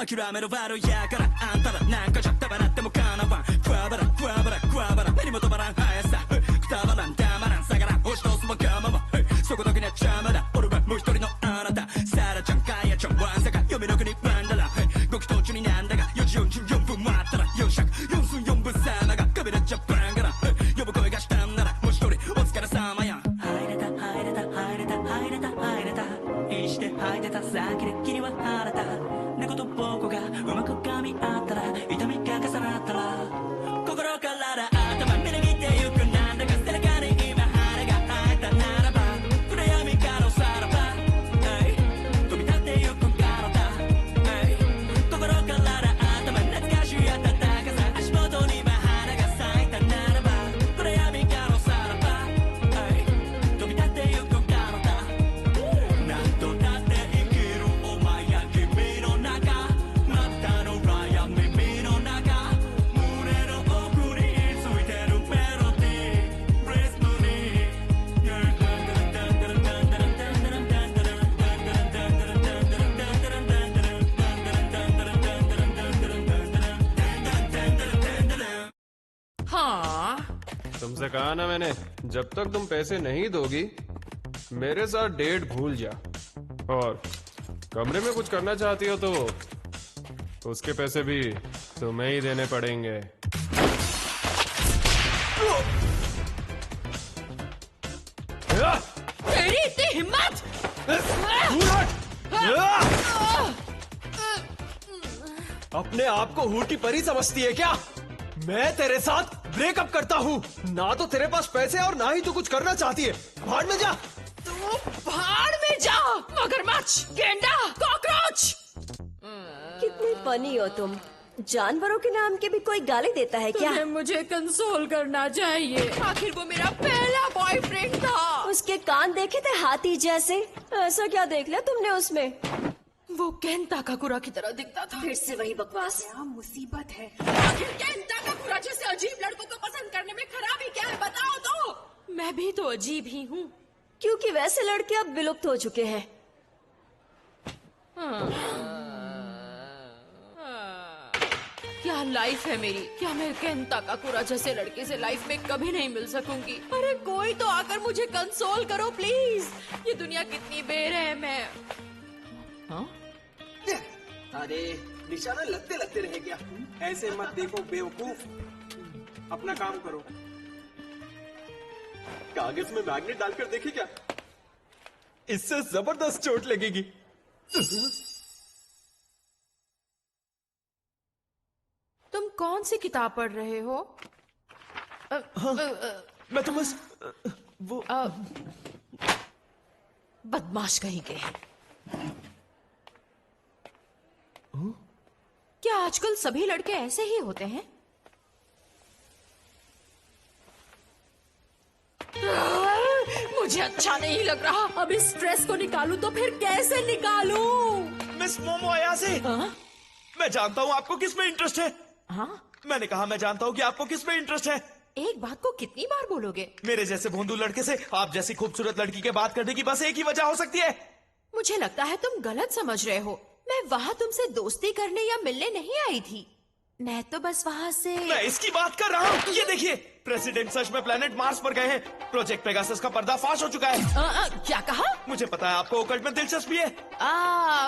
諦めろバロやからあんたらなんかじゃ束なってもかなわんクワバラクワバラクワバラ目にも止まらん速さくたばらんたまらん下がらん押し通すわがままそこだけには邪魔だ俺はもう一人のあなたサラちゃんカヤちゃんワンサカ読みの国バンダラご祈祷中になんだが4時44分待ったら4尺4寸4分様が壁でジャパンがな呼ぶ声がしたんならもう一人お疲れ様や入れた入れた入れた入れた入れたいして吐いてた先で君は晴れた猫と僕がうまく噛み合ったら痛みが重なったら心から頭みなぎってゆくなんだか背中に今羽が生えたならば暗闇からおさらば飛び立ってゆく体心から頭懐かしい暖かさ足元に今花が咲いたならば暗闇からおさらば飛び立ってゆく体なんとだって生きるお前や君の中またの暗闇耳の中胸の奥についてるメロディーリズムにहाँ तुमसे कहा ना मैंने जब तक तुम पैसे नहीं दोगी मेरे साथ डेट भूल जा और कमरे में कुछ करना चाहती हो तो उसके पैसे भी तुम्हें ही देने पड़ेंगे तेरी इतनी हिम्मत अपने आप को हूटी परी समझती है क्या? मैं तेरे साथ ब्रेकअप करता हूँ। ना तो तेरे पास पैसे और ना ही तू कुछ करना चाहती है। भाड़ में जा। तू भाड़ में जा मगरमच्छ गेंडा कॉकरोच कितनी फनी हो तुम। जानवरों के नाम के भी कोई गाली देता है क्या? तुम्हें मुझे कंसोल करना चाहिए। आखिर वो मेरा पहला बॉयफ्रेंड था। उसके कान देखे थे हाथी जैसे। ऐसा क्या देख लिया तुमने उसमें? वो केन ताकाकुरा की तरह दिखता था। फिर से वही बकवास। क्या मुसीबत है? आखिर केन ताकाकुरा जैसे अजीब लड़कों को पसंद करने में खराबी क्या है बताओ तो। मैं भी तो अजीब ही हूँ। क्योंकि वैसे लड़के अब विलुप्त हो चुके हैं। क्या लाइफ है मेरी। क्या मैं केन ताकाकुरा जैसे लड़के से लाइफ में कभी नहीं मिल सकूंगी। अरे कोई तो आकर मुझे कंसोल करो प्लीज। ये दुनिया कितनी बेरहम है। हाँ? अरे निशाना लगते लगते रहे क्या? ऐसे मत देखो बेवकूफ, अपना काम करो। कागज में मैग्नेट डालकर देखे क्या? इससे जबरदस्त चोट लगेगी। तुम कौन सी किताब पढ़ रहे हो? मैं तो बस वो बदमाश कहीं के। क्या आजकल सभी लड़के ऐसे ही होते हैं? मुझे अच्छा नहीं लग रहा। अब इस स्ट्रेस को निकालूं तो फिर कैसे निकालूं? मिस मोमो अयासे, मैं जानता हूँ आपको किस में इंटरेस्ट है। हाँ? मैंने कहा मैं जानता हूँ कि आपको किस में इंटरेस्ट है। एक बात को कितनी बार बोलोगे? मेरे जैसे भोंदू लड़के से आप जैसी खूबसूरत लड़की के बात करने की बस एक ही वजह हो सकती है। मुझे लगता है तुम गलत समझ रहे हो। मैं वहाँ तुमसे दोस्ती करने या मिलने नहीं आई थी। मैं तो बस वहाँ से। मैं इसकी बात कर रहा हूँ। ये देखिए, प्रेसिडेंट सच में प्लेनेट मार्स पर गए हैं। प्रोजेक्ट पेगासस का पर्दाफाश हो चुका है। क्या कहा? मुझे पता है आपको ओकल्ट में दिलचस्पी है।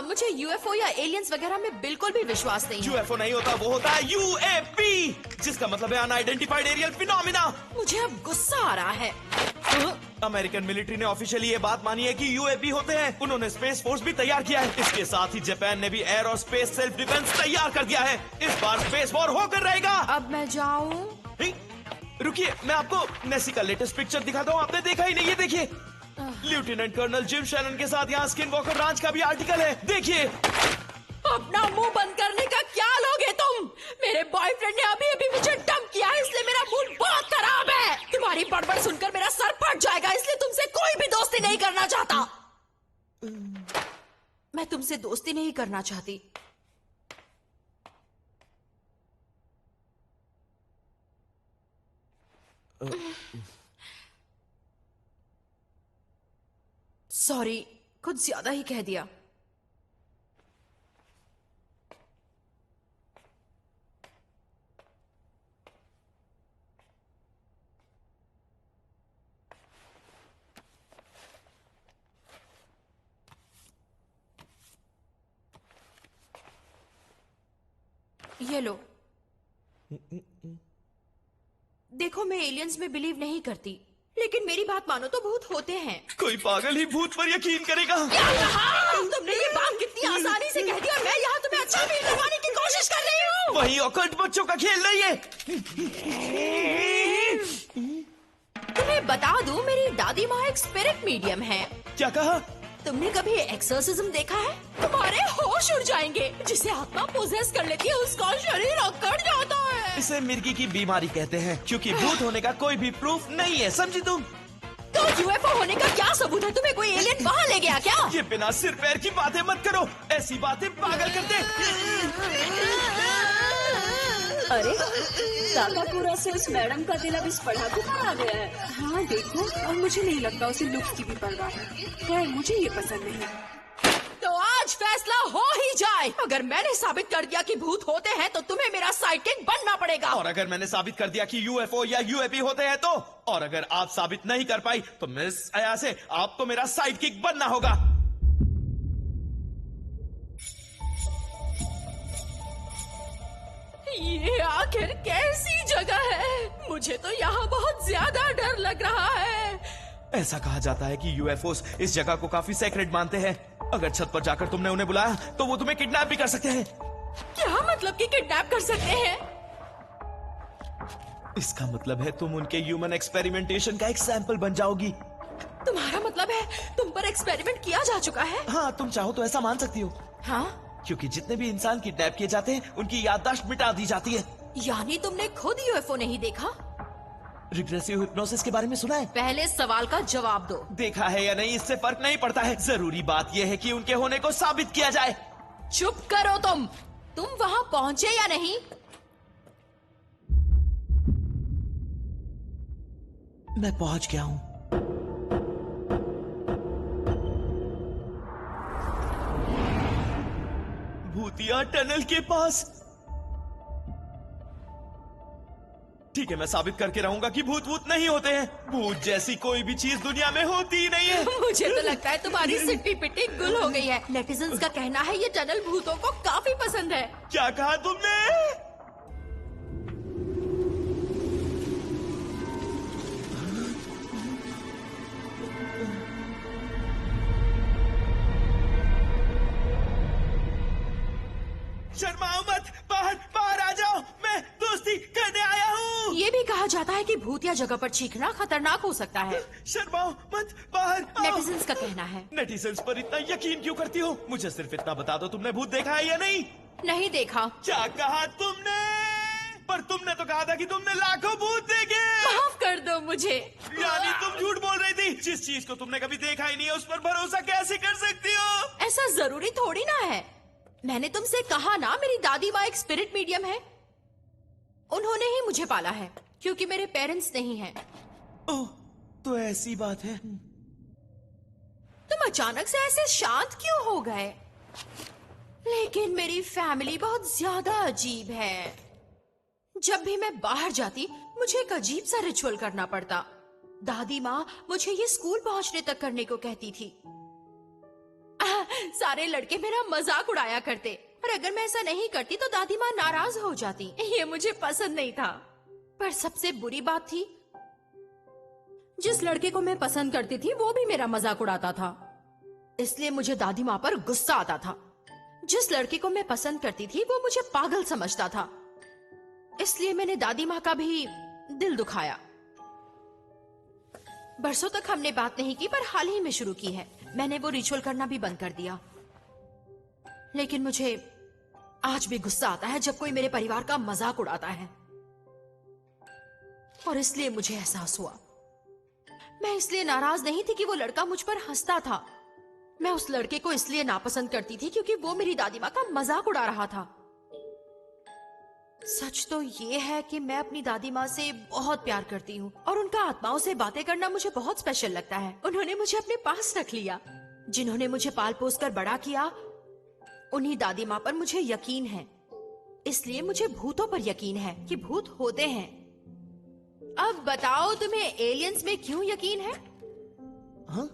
मुझे यूएफओ या एलियंस वगैरह में बिल्कुल भी विश्वास नहीं है। यूएफओ नहीं होता, वो होता है यूएपी, जिसका मतलब है अनआइडेंटिफाइड एरियल फिनोमिना। मुझे अब गुस्सा आ रहा है। अमेरिकन मिलिट्री ने ऑफिशियली ये बात मानी है कि यूएपी होते हैं। उन्होंने स्पेस फोर्स भी तैयार किया है। इसके साथ ही जापान ने भी एयर और स्पेस सेल्फ डिफेंस तैयार कर दिया है। इस बार स्पेस वॉर होकर रहेगा। अब मैं जाऊं? रुकिए, मैं आपको नेसी का लेटेस्ट पिक्चर दिखाता हूँ। आपने देखा ही नहीं। ये देखिए, लेफ्टिनेंट कर्नल जिम शैनन के साथ यहाँ स्किन वॉकर रांच का भी आर्टिकल है। देखिए। अपना मुंह बंद करने का क्या लोगे तुम? मेरे बॉयफ्रेंड ने अभी अभी मुझे डंप किया है, इसलिए मेरा मूड बहुत खराब है। तुम्हारी बड़बड़ सुनकर मेरा सर फट जाएगा, इसलिए तुमसे कोई भी दोस्ती नहीं करना चाहता। मैं तुमसे दोस्ती नहीं करना चाहती। सॉरी, कुछ ज्यादा ही कह दिया। ये लो। देखो, मैं एलियंस में बिलीव नहीं करती, लेकिन मेरी बात मानो तो भूत होते हैं। कोई पागल ही भूत पर यकीन करेगा। क्या कहा? तुमने ये बात कितनी आसानी से कह दी और मैं यहाँ तुम्हें अच्छा फील करवाने की कोशिश कर रही हूँ। वही ऑकल्ट बच्चों का खेल नहीं है। तुम्हें बता दूं, मेरी दादी माँ एक स्पिरिट मीडियम है। क्या कहा? तुमने कभी एक्सोर्सिज्म देखा है? तुम्हारे होश उड़ जाएंगे। जिसे आत्मा पोजेस कर लेती है उसका शरीर अकड़ जाता है। इसे मिर्गी की बीमारी कहते हैं, क्योंकि भूत होने का कोई भी प्रूफ नहीं है, समझी तुम? तो यूएफओ होने का क्या सबूत है? तुम्हें कोई एलियन वहाँ ले गया क्या? ये बिना सिर पैर की बातें मत करो, ऐसी बातें पागल करते। अरे काकाकुरा से उस मैडम का दिल अब इस पढ़ाकू पर आ गया है। हाँ देखो, और मुझे नहीं लगता उसे लुक्स की भी परवाह है। खैर, मुझे ये पसंद नहीं। तो आज फैसला हो ही जाए। अगर मैंने साबित कर दिया कि भूत होते हैं तो तुम्हें मेरा साइडकिक बनना पड़ेगा। और अगर मैंने साबित कर दिया कि यूएफओ या यूएपी होते हैं तो? और अगर आप साबित नहीं कर पाई तो मिस अयासे, आपको मेरा साइडकिक बनना होगा। ये आखिर कैसी जगह है? मुझे तो यहाँ बहुत ज्यादा डर लग रहा है। ऐसा कहा जाता है कि यूएफओस इस जगह को काफी सेक्रेट मानते हैं। अगर छत पर जाकर तुमने उन्हें बुलाया तो वो तुम्हें किडनैप भी कर सकते हैं। क्या मतलब कि किडनैप कर सकते हैं? इसका मतलब है तुम उनके ह्यूमन एक्सपेरिमेंटेशन का एक सैंपल बन जाओगी। तुम्हारा मतलब है तुम पर एक्सपेरिमेंट किया जा चुका है? हाँ, तुम चाहो तो ऐसा मान सकती हो। हाँ? क्योंकि जितने भी इंसान किडनैप किए जाते हैं उनकी याददाश्त मिटा दी जाती है। यानी तुमने खुद यूएफओ नहीं देखा? रिग्रेसिव हिप्नोसिस के बारे में सुना है? पहले सवाल का जवाब दो। देखा है या नहीं इससे फर्क नहीं पड़ता है, जरूरी बात यह है कि उनके होने को साबित किया जाए। चुप करो तुम वहाँ पहुँचे या नहीं? मैं पहुंच गया हूँ। भूतिया टनल के पास। ठीक है, मैं साबित करके रहूंगा कि भूत भूत नहीं होते हैं। भूत जैसी कोई भी चीज दुनिया में होती ही नहीं है। मुझे तो लगता है तुम्हारी सिट्टी पिट्टी गुल हो गई है। नेटिजन्स का कहना है ये टनल भूतों को काफी पसंद है। क्या कहा तुमने? शर्माओ मत, बाहर आ जाओ, मैं दोस्ती करने आया हूँ। ये भी कहा जाता है कि भूतिया जगह पर चीखना खतरनाक हो सकता है। शर्माओ मत, बाहर आओ। नेटिजन्स का कहना है। नेटिजन्स पर इतना यकीन क्यों करती हो? मुझे सिर्फ इतना बता दो, तुमने भूत देखा है या नहीं? नहीं देखा। क्या कहा तुमने? पर तुमने तो कहा था कि तुमने लाखों भूत देखे। माफ कर दो मुझे। यानी तुम झूठ बोल रही थी। जिस चीज को तुमने कभी देखा ही नहीं है उस पर भरोसा कैसे कर सकती हो? ऐसा जरूरी थोड़ी ना है। मैंने तुमसे कहा ना, मेरी दादी माँ एक स्पिरिट मीडियम है। उन्होंने ही मुझे पाला है, क्योंकि मेरे पेरेंट्स नहीं हैं। ओह, तो ऐसी बात है। तुम अचानक से ऐसे शांत क्यों हो गए? लेकिन मेरी फैमिली बहुत ज्यादा अजीब है। जब भी मैं बाहर जाती मुझे एक अजीब सा रिचुअल करना पड़ता। दादी माँ मुझे ये स्कूल पहुंचने तक करने को कहती थी। सारे लड़के मेरा मजाक उड़ाया करते, और अगर मैं ऐसा नहीं करती तो दादी माँ नाराज हो जाती। ये मुझे पसंद नहीं था। पर सबसे बुरी बात थी, जिस लड़के को मैं पसंद करती थी वो भी मेरा मजाक उड़ाता था। इसलिए मुझे दादी माँ पर गुस्सा आता था। जिस लड़के को मैं पसंद करती थी वो मुझे पागल समझता था। इसलिए मैंने दादी माँ का भी दिल दुखाया। बरसों तक हमने बात नहीं की, पर हाल ही में शुरू की है। मैंने वो रिचुअल करना भी बंद कर दिया। लेकिन मुझे आज भी गुस्सा आता है जब कोई मेरे परिवार का मजाक उड़ाता है, और इसलिए मुझे एहसास हुआ। मैं इसलिए नाराज नहीं थी कि वो लड़का मुझ पर हंसता था। मैं उस लड़के को इसलिए नापसंद करती थी क्योंकि वो मेरी दादी माँ का मजाक उड़ा रहा था। सच तो ये है कि मैं अपनी दादी माँ से बहुत प्यार करती हूँ, और उनका आत्माओं से बातें करना मुझे बहुत स्पेशल लगता है। उन्होंने मुझे अपने पास रख लिया। जिन्होंने मुझे पाल पोस कर बड़ा किया, उन्हीं दादी माँ पर मुझे यकीन है। इसलिए मुझे भूतों पर यकीन है कि भूत होते हैं। अब बताओ, तुम्हें एलियंस में क्यों यकीन है? हाँ?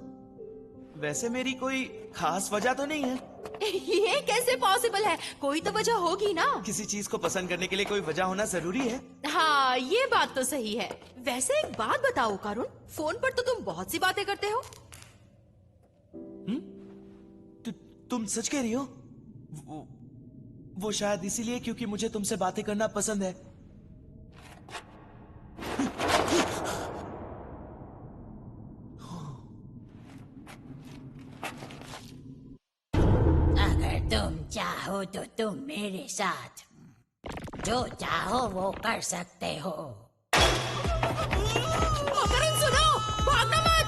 वैसे मेरी कोई खास वजह तो नहीं है। ये कैसे पॉसिबल है? कोई तो वजह होगी ना। किसी चीज को पसंद करने के लिए कोई वजह होना जरूरी है। हाँ, ये बात तो सही है। वैसे एक बात बताओ करुण, फोन पर तो तुम बहुत सी बातें करते हो। तुम सच कह रही हो? वो शायद इसीलिए क्योंकि मुझे तुमसे बातें करना पसंद है। अगर तुम चाहो तो तुम मेरे साथ जो चाहो वो कर सकते हो। ओ करुण सुनो, भागना मत।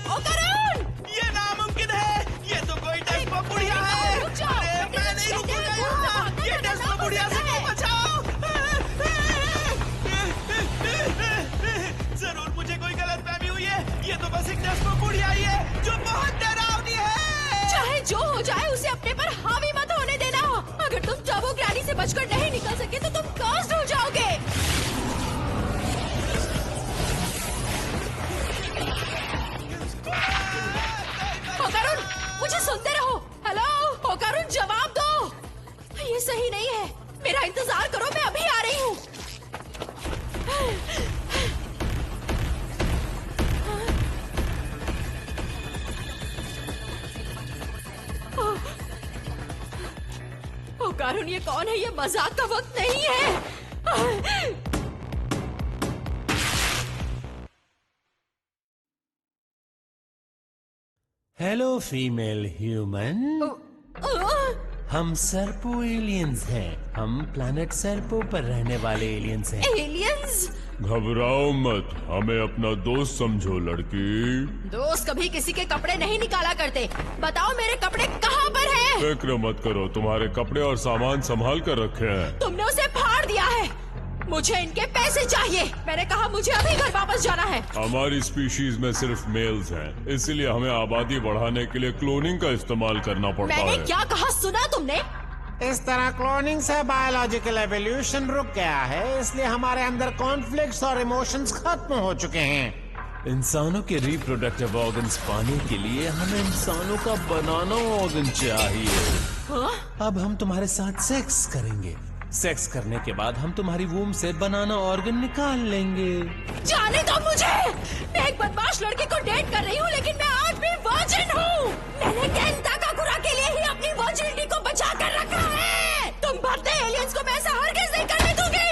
ओ करुण! ये नामुमकिन है। ये तो कोई डेस्पो बुढ़िया है। रुक जाओ। अरे मैं नहीं रुकूंगा। ये डेस्पो बुढ़िया से को बचाओ। जरूर मुझे कोई गलतफहमी हुई है। ये तो बस एक डेस्पो बुढ़िया ही है जो बहुत डरावनी है। चाहे जो हो जाए उसे अपने पर हावी मत होने देना। अगर तुम टर्बो ग्रैनी से बचकर नहीं निकल सके तो तुम कास्ट हो जाओगे। ओ करुण, मुझे सुनते रहो। हेलो ओ करुण, जवाब दो। ये सही नहीं है। मेरा इंतजार करो, मैं अभी आ रही हूँ। ओ करुण, ये कौन है? ये मजाक का वक्त नहीं है। हेलो फीमेल ह्यूमन, हम सर्पो एलियंस हैं। हम प्लैनेट सर्पो पर रहने वाले एलियंस हैं। एलियंस? घबराओ मत, हमें अपना दोस्त समझो लड़की। दोस्त कभी किसी के कपड़े नहीं निकाला करते। बताओ मेरे कपड़े कहाँ पर हैं? फिक्र मत करो, तुम्हारे कपड़े और सामान संभाल कर रखे हैं। तुमने उसे फाड़ दिया है। मुझे इनके पैसे चाहिए। मैंने कहा मुझे अभी घर वापस जाना है। हमारी स्पीशीज में सिर्फ मेल्स हैं, इसीलिए हमें आबादी बढ़ाने के लिए क्लोनिंग का इस्तेमाल करना पड़ता है। मैंने क्या कहा, सुना तुमने? इस तरह क्लोनिंग से बायोलॉजिकल एवोल्यूशन रुक गया है, इसलिए हमारे अंदर कॉन्फ्लिक्ट्स और इमोशंस खत्म हो चुके हैं। इंसानों के रिप्रोडक्टिव ऑर्गन्स पाने के लिए हमें इंसानों का बनाना ऑर्गन चाहिए। अब हम तुम्हारे साथ सेक्स करेंगे। सेक्स करने के बाद हम तुम्हारी वूम से बनाना ऑर्गन निकाल लेंगे। जाने दो मुझे। मैं एक बदमाश लड़के को डेट कर रही हूँ, लेकिन मैं आज भी वर्जिन हूँ। मैंने केन ताकाकुरा के लिए ही अपनी वर्जिनिटी को बचा कर रखा है। तुम भद्दे एलियंस को मैं ऐसा हरगिज़ नहीं करने दूंगी।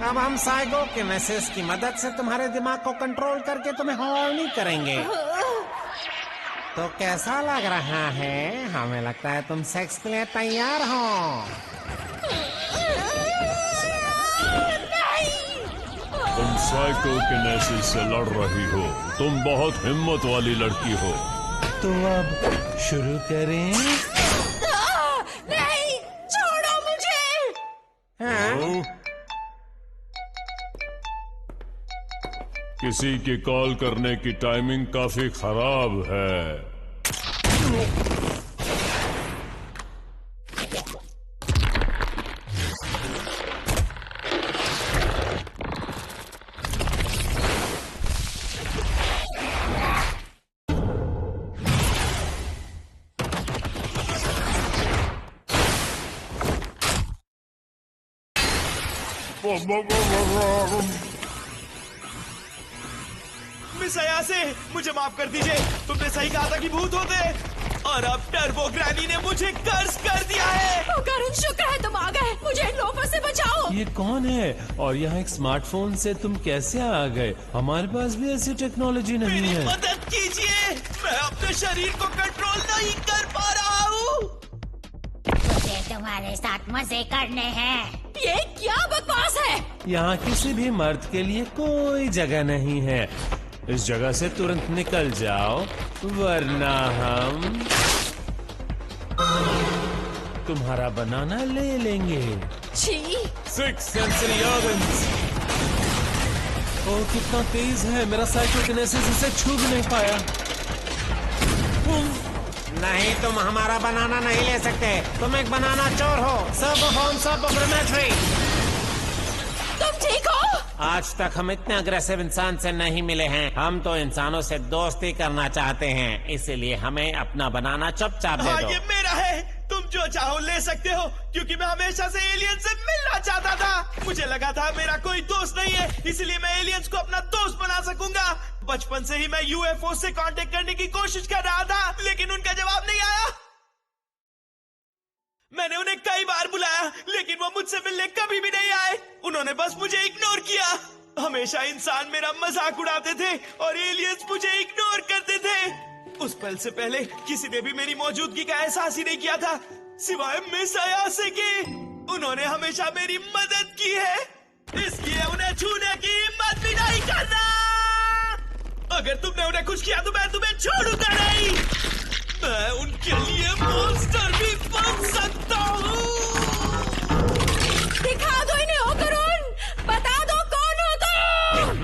अब हम साइकोकिनेसिस की मदद से तुम्हारे दिमाग को कंट्रोल करके तुम्हें हॉर्नी करेंगे। तो कैसा लग रहा है? हमें लगता है तुम सेक्स के लिए तैयार हो। तुम साइकोकिनेसिस से लड़ रही हो। तुम बहुत हिम्मत वाली लड़की हो। तो अब शुरू करें? नहीं, छोड़ो मुझे। हाँ? किसी की कॉल करने की टाइमिंग काफी खराब है। मिस अयासे, मुझे माफ कर दीजिए। तुमने सही कहा था कि भूत होते हैं, और अब टर्बो ग्रैनी ने मुझे कर्ज कर दिया है। ओ करुण, शुक्र है तुम आ गए। मुझे इन लोगों से बचाओ। ये कौन है और यहाँ एक स्मार्टफोन से तुम कैसे आ गए? हमारे पास भी ऐसी टेक्नोलॉजी नहीं मेरी है। मदद कीजिए, मैं अपने शरीर को कंट्रोल नहीं कर पा रहा हूँ। मुझे तुम्हारे साथ मजे करने हैं। ये क्या बकवास है? यहाँ किसी भी मर्द के लिए कोई जगह नहीं है। इस जगह से तुरंत निकल जाओ, वरना हम तुम्हारा बनाना ले लेंगे। छी! 6 सेंसरी ऑर्गन्स। ओ कितना तेज है! मेरा साइकोकिनेसिस इसे छू भी नहीं पाया। नहीं, तुम हमारा बनाना नहीं ले सकते। तुम एक बनाना चोर हो। सब फॉर्म सब प्रीमेट्री। तुम ठीक हो? आज तक हम इतने अग्रेसिव इंसान से नहीं मिले हैं। हम तो इंसानों से दोस्ती करना चाहते हैं, इसीलिए हमें अपना बनाना चुपचाप दे दो। ये मेरा है, तुम जो चाहो ले सकते हो, क्योंकि मैं हमेशा से एलियन से मिलना चाहता था। मुझे लगा था मेरा कोई दोस्त नहीं है, इसलिए मैं एलियंस को अपना दोस्त बना सकूंगा। बचपन से ही मैं यूएफओ से कांटेक्ट करने की कोशिश कर रहा था, लेकिन उनका जवाब नहीं आया। मैंने उन्हें कई बार बुलाया, लेकिन वो मुझसे मिलने कभी भी नहीं आए। उन्होंने बस मुझे इग्नोर किया। हमेशा इंसान मेरा मजाक उड़ाते थे और एलियंस मुझे इग्नोर करते थे। उस पल से पहले किसी ने भी मेरी मौजूदगी का एहसास ही नहीं किया था, सिवाय मिस अयासे के। उन्होंने हमेशा मेरी मदद की है, इसलिए उन्हें छूने की हिम्मत भी नहीं करना। अगर तुमने उन्हें खुश किया तो मैं तुम्हें छोड़ूंगा नहीं। मैं उनके लिए मॉन्स्टर भी बन सकता हूँ। दिखा दो इन्हें ओकरून, बता दो कौन हो तुम।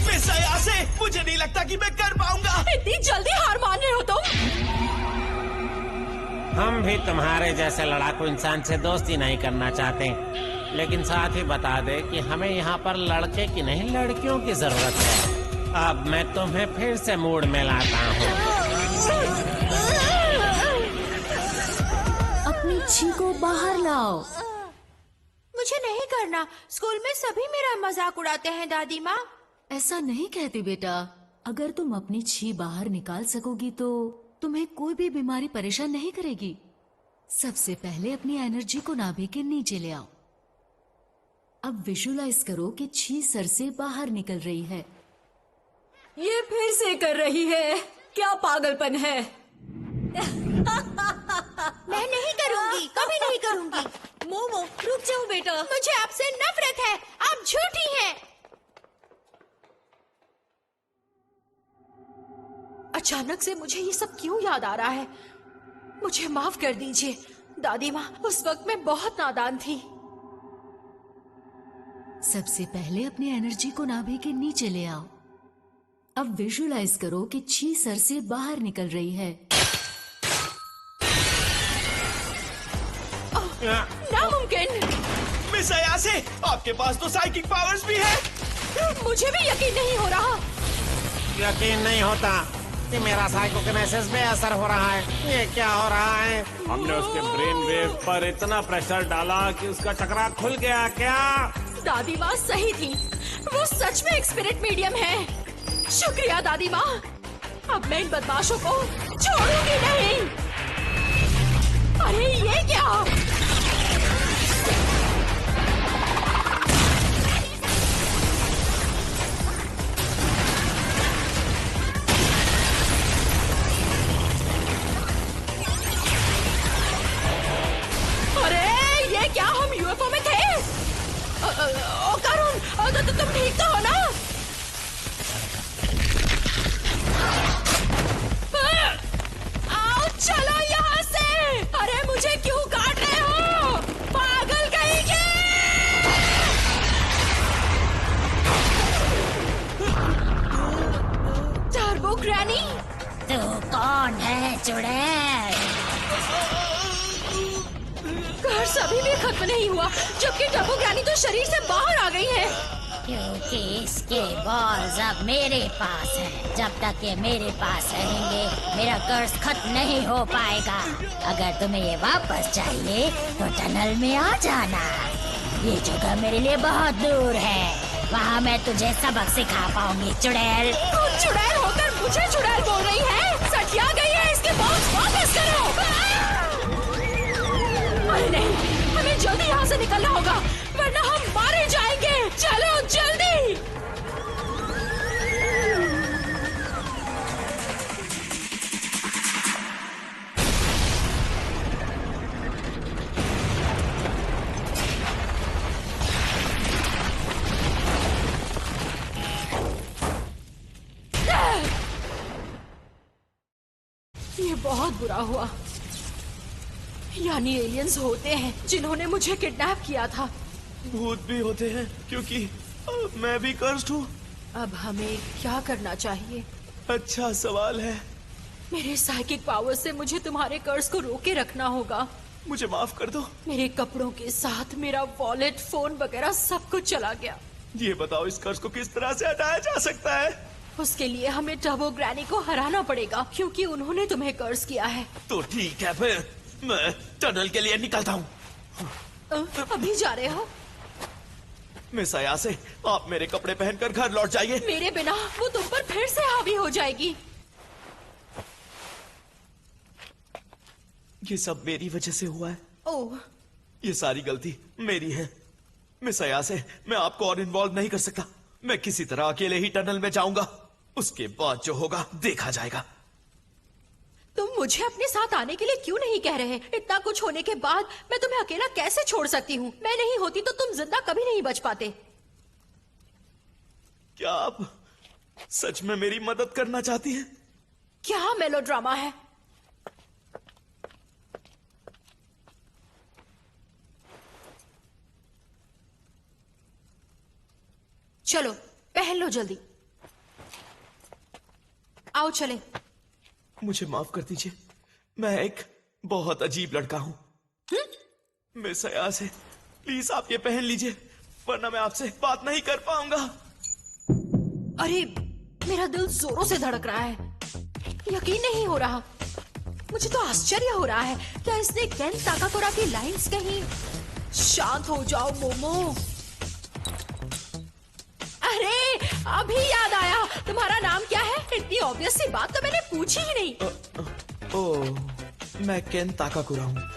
मिस अयासे, मुझे नहीं लगता कि मैं कर पाऊंगा। इतनी जल्दी हार मान रहे हो तुम? हम भी तुम्हारे जैसे लड़ाकू इंसान से दोस्ती नहीं करना चाहते, लेकिन साथ ही बता दे कि हमें यहाँ पर लड़के की नहीं लड़कियों की जरूरत है। अब मैं तुम्हें फिर से मूड में लाता हूँ। अपनी छी को बाहर लाओ। मुझे नहीं करना, स्कूल में सभी मेरा मजाक उड़ाते हैं दादी माँ। ऐसा नहीं कहती बेटा, अगर तुम अपनी छी बाहर निकाल सकोगी तो तुम्हें कोई भी बीमारी परेशान नहीं करेगी। सबसे पहले अपनी एनर्जी को नाभि के नीचे ले आओ। अब विजुलाइज करो कि छी सर से बाहर निकल रही है। ये फिर से कर रही है, क्या पागलपन है। मैं नहीं करूँगी, कभी नहीं करूँगी। मोमो रुक जाओ बेटा, मुझे आपसे नफरत है, आप झूठी हैं। अचानक से मुझे ये सब क्यों याद आ रहा है? मुझे माफ कर दीजिए दादी माँ, उस वक्त मैं बहुत नादान थी। सबसे पहले अपनी एनर्जी को नाभि के नीचे ले आओ। अब विजुलाइज करो कि छी सर से बाहर निकल रही है। नामुमकिन। मिस अयासे, आपके पास तो साइकिक पावर्स भी है। मुझे भी यकीन नहीं हो रहा। यकीन नहीं होता कि मेरा साइकोकिनेसिस पे असर हो रहा है। ये क्या हो रहा है? हमने उसके ब्रेन वेव पर इतना प्रेशर डाला कि उसका चक्रा खुल गया। क्या दादी माँ सही थी, वो सच में एक स्पिरिट मीडियम है। शुक्रिया दादी माँ, अब मैं इन बदमाशों को छोड़ूंगी नहीं। अरे ये क्या? अरे ये क्या, हम यूएफओ में थे? करुण, तुम ठीक तो हो ना? आओ चलो यहाँ से। अरे मुझे क्यों काट रहे हो, पागल कहीं के। टर्बो ग्रैनी, तू कौन है चुड़ैल? कर्स अभी भी खत्म नहीं हुआ, जबकि टर्बो ग्रैनी तो शरीर से बाहर आ गई है। क्योंकि इसके बॉल्स अब मेरे पास हैं। जब तक ये मेरे पास रहेंगे मेरा कर्ज खत्म नहीं हो पाएगा। अगर तुम्हें ये वापस चाहिए तो टनल में आ जाना। ये जगह मेरे लिए बहुत दूर है, वहाँ मैं तुझे सबक सिखा पाऊंगी चुड़ैल। तुम चुड़ैल होकर मुझे चुड़ैल बोल रही है? सठिया गई है, इसके बॉल्स वापस करो। अरे नहीं, हमें जल्दी यहाँ से निकलना होगा वरना हम मारे जाएंगे। चलो जल्दी। ये बहुत बुरा हुआ। यानी एलियंस होते हैं जिन्होंने मुझे किडनैप किया था। भूत भी होते हैं, क्योंकि मैं भी कर्स्ड हूँ। अब हमें क्या करना चाहिए? अच्छा सवाल है। मेरे साइकिक पावर से मुझे तुम्हारे कर्ज को रोके रखना होगा। मुझे माफ कर दो। मेरे कपड़ों के साथ मेरा वॉलेट, फोन वगैरह सब कुछ चला गया। ये बताओ इस कर्ज को किस तरह से हटाया जा सकता है? उसके लिए हमें टर्बो ग्रैनी को हराना पड़ेगा क्योंकि उन्होंने तुम्हें कर्ज किया है। तो ठीक है फिर मैं टनल के लिए निकलता हूँ। अभी जा रहे हो? मिस अयासे, आप मेरे कपड़े पहनकर घर लौट जाइए। मेरे बिना वो तुम पर फिर से हावी हो जाएगी। ये सब मेरी वजह से हुआ है। ओह, ये सारी गलती मेरी है। मिस अयासे, मैं आपको और इन्वॉल्व नहीं कर सकता। मैं किसी तरह अकेले ही टनल में जाऊंगा। उसके बाद जो होगा देखा जाएगा। तुम मुझे अपने साथ आने के लिए क्यों नहीं कह रहे? इतना कुछ होने के बाद मैं तुम्हें अकेला कैसे छोड़ सकती हूँ? मैं नहीं होती तो तुम जिंदा कभी नहीं बच पाते। क्या आप सच में मेरी मदद करना चाहती हैं? क्या मेलोड्रामा है? चलो पहन लो जल्दी। आओ चले। मुझे माफ कर दीजिए, मैं एक बहुत अजीब लड़का हूँ। मिस अयासे, प्लीज आप ये पहन लीजिए, वरना मैं आपसे बात नहीं कर पाऊंगा। अरे मेरा दिल जोरों से धड़क रहा है। यकीन नहीं हो रहा। मुझे तो आश्चर्य हो रहा है। क्या इसने केन ताकाकोरा की लाइंस कहीं? शांत हो जाओ मोमो। अरे अभी याद आया, तुम्हारा नाम क्या है? इतनी ऑब्वियस सी बात तो मैंने पूछी ही नहीं। ओह, मैं केन ताकाकुरा हूँ।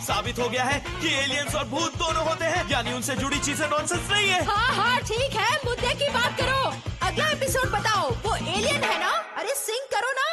साबित हो गया है कि एलियंस और भूत दोनों होते हैं, यानी उनसे जुड़ी चीजें नॉनसेंस नहीं है। हाँ हाँ ठीक है, मुद्दे की बात करो। अगला एपिसोड बताओ, वो एलियन है ना? अरे सिंक करो ना।